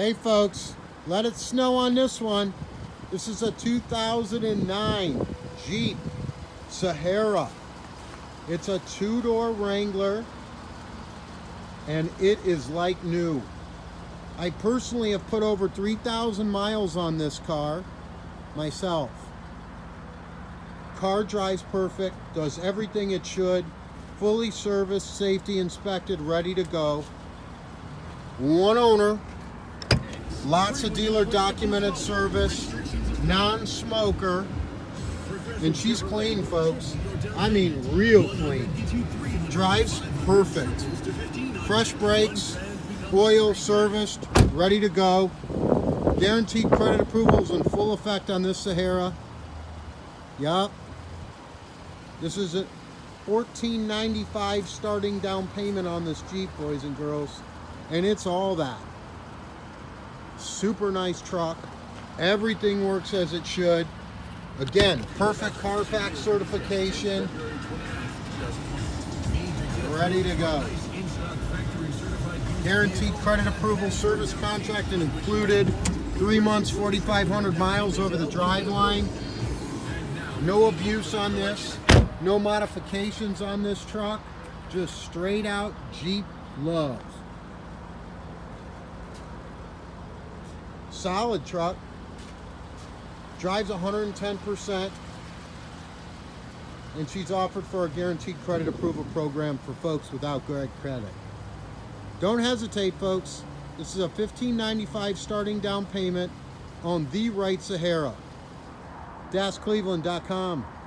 Hey folks, let it snow on this one. This is a 2009 Jeep Sahara. It's a two-door Wrangler and it is like new. I personally have put over 3,000 miles on this car myself. Car drives perfect, does everything it should, fully serviced, safety inspected, ready to go. One owner, lots of dealer documented service, non-smoker, and she's clean, folks. I mean real clean. Drives perfect. Fresh brakes, oil serviced, ready to go. Guaranteed credit approvals in full effect on this Sahara. Yup. This is a $14.95 starting down payment on this Jeep, boys and girls. And it's all that. Super nice truck. Everything works as it should. Again, perfect Carfax certification. Ready to go. Guaranteed credit approval, service contract and included. 3 months, 4,500 miles over the drive line. No abuse on this. No modifications on this truck. Just straight out Jeep love. Solid truck. Drives 110%. And she's offered for a guaranteed credit approval program for folks without good credit. Don't hesitate, folks. This is a $15.95 starting down payment on the right Sahara. DasCleveland.com.